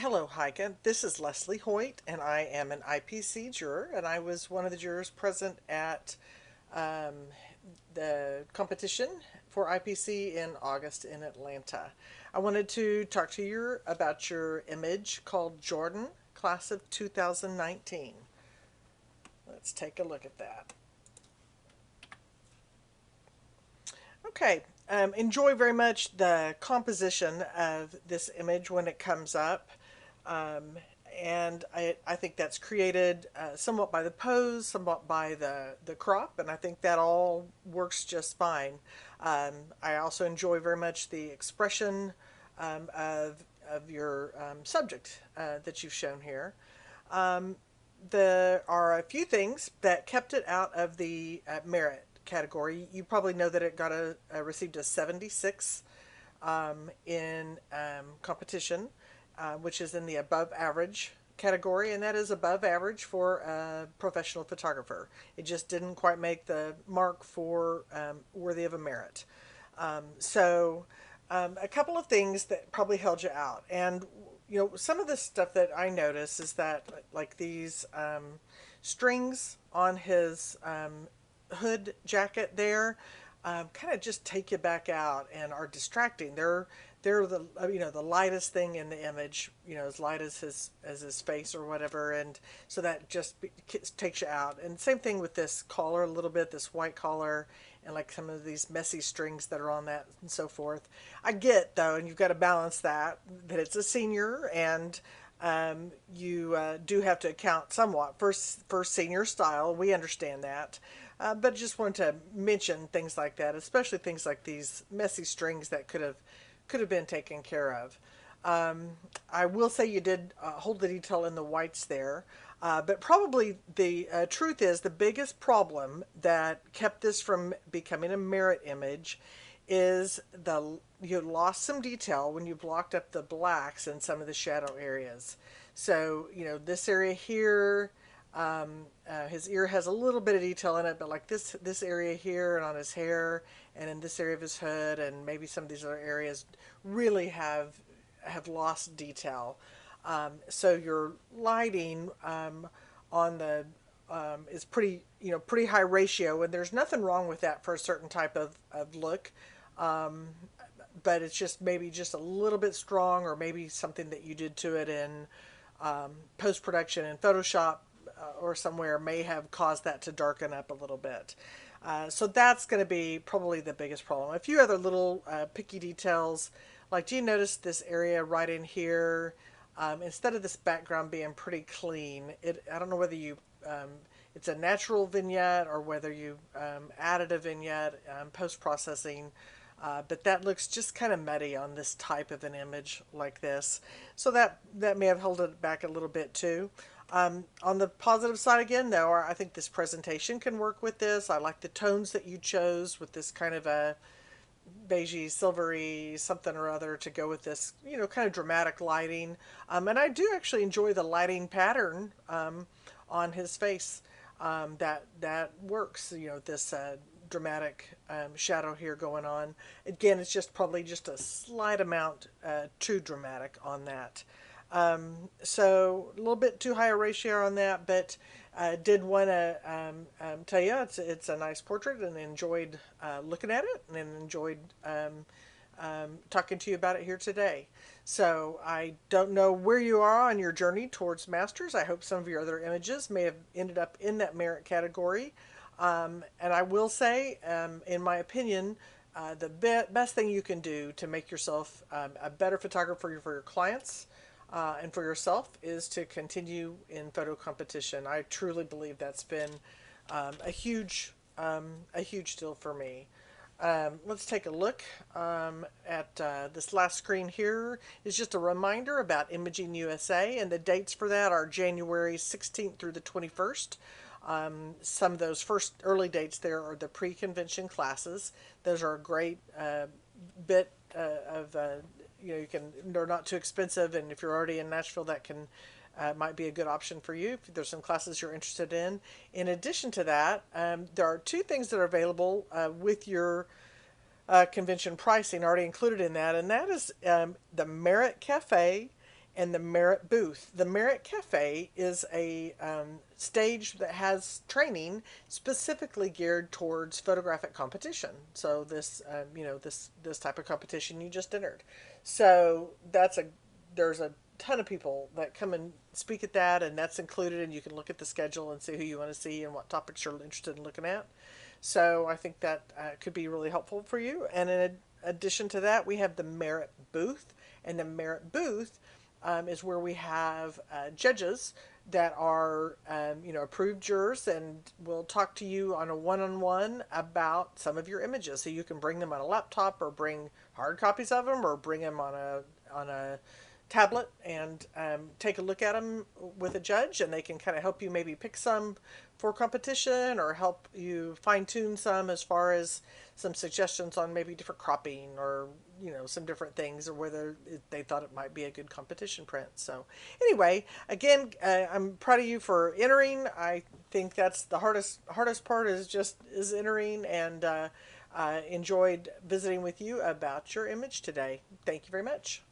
Hello, Heike. This is Leslie Hoyt, and I am an IPC juror, and I was one of the jurors present at um, the competition for IPC in August in Atlanta. I wanted to talk to you about your image called Jordan, class of 2019. Let's take a look at that. Okay, enjoy very much the composition of this image when it comes up. Um, and I think that's created somewhat by the pose, somewhat by the crop, and I think that all works just fine. I also enjoy very much the expression of your subject that you've shown here. Um, there are a few things that kept it out of the merit category. You probably know that it got received a 76 in competition, which is in the above average category, and that is above average for a professional photographer. It just didn't quite make the mark for worthy of a merit. A couple of things that probably held you out, and some of the stuff that I notice is that like these strings on his hood jacket there kind of just take you back out and are distracting. They're the the lightest thing in the image, as light as his face or whatever, and so that just takes you out. And same thing with this collar a little bit, this white collar, and like some of these messy strings that are on that and so forth. I get though, and you've got to balance that it's a senior and you do have to account somewhat for senior style. We understand that. But just wanted to mention things like that, especially things like these messy strings that could have been taken care of. I will say you did hold the detail in the whites there, but probably the truth is the biggest problem that kept this from becoming a merit image is you lost some detail when you blocked up the blacks in some of the shadow areas. So this area here, his ear has a little bit of detail in it, but like this area here and on his hair and in this area of his hood and maybe some of these other areas really have lost detail. So your lighting on the is pretty high ratio, and there's nothing wrong with that for a certain type of look. Um, but it's just maybe just a little bit strong, or maybe something that you did to it in post production in Photoshop or somewhere may have caused that to darken up a little bit. So that's going to be probably the biggest problem. A few other little picky details, like do you notice this area right in here? Instead of this background being pretty clean, I don't know whether you it's a natural vignette or whether you added a vignette post processing. But that looks just kind of muddy on this type of an image like this. So that may have held it back a little bit too. On the positive side again, though, I think this presentation can work with this. I like the tones that you chose with this kind of a beigey, silvery something or other to go with this, kind of dramatic lighting. And I do actually enjoy the lighting pattern on his face. That works. This dramatic shadow here going on. Again, it's just probably just a slight amount too dramatic on that. So a little bit too high a ratio on that, but did want to tell you it's a nice portrait and enjoyed looking at it and enjoyed talking to you about it here today. So I don't know where you are on your journey towards masters. I hope some of your other images may have ended up in that merit category. And I will say, in my opinion, the best thing you can do to make yourself a better photographer for your clients and for yourself is to continue in photo competition. I truly believe that's been a huge deal for me. Let's take a look at this last screen here. Is just a reminder about Imaging USA, and the dates for that are January 16th through the 21st. Some of those first early dates there are the pre-convention classes. Those are a great bit of they're not too expensive, and if you're already in Nashville, that can might be a good option for you if there's some classes you're interested in. In addition to that, there are two things that are available with your convention pricing already included in that, and that is the Merit Cafe and the Merit booth. The Merit Cafe is a stage that has training specifically geared towards photographic competition. So this type of competition you just entered. So there's a ton of people that come and speak at that, and that's included. And you can look at the schedule and see who you want to see and what topics you're interested in looking at. So I think that could be really helpful for you. And in addition to that, we have the Merit booth, and the Merit booth is where we have judges that are approved jurors, and will talk to you on a one-on-one about some of your images. So you can bring them on a laptop, or bring hard copies of them, or bring them on a tablet, and take a look at them with a judge, and they can kind of help you maybe pick some for competition, or help you fine tune some as far as some suggestions on maybe different cropping, or some different things, or whether they thought it might be a good competition print. So anyway, again, I'm proud of you for entering. I think that's the hardest part, is entering, and enjoyed visiting with you about your image today. Thank you very much.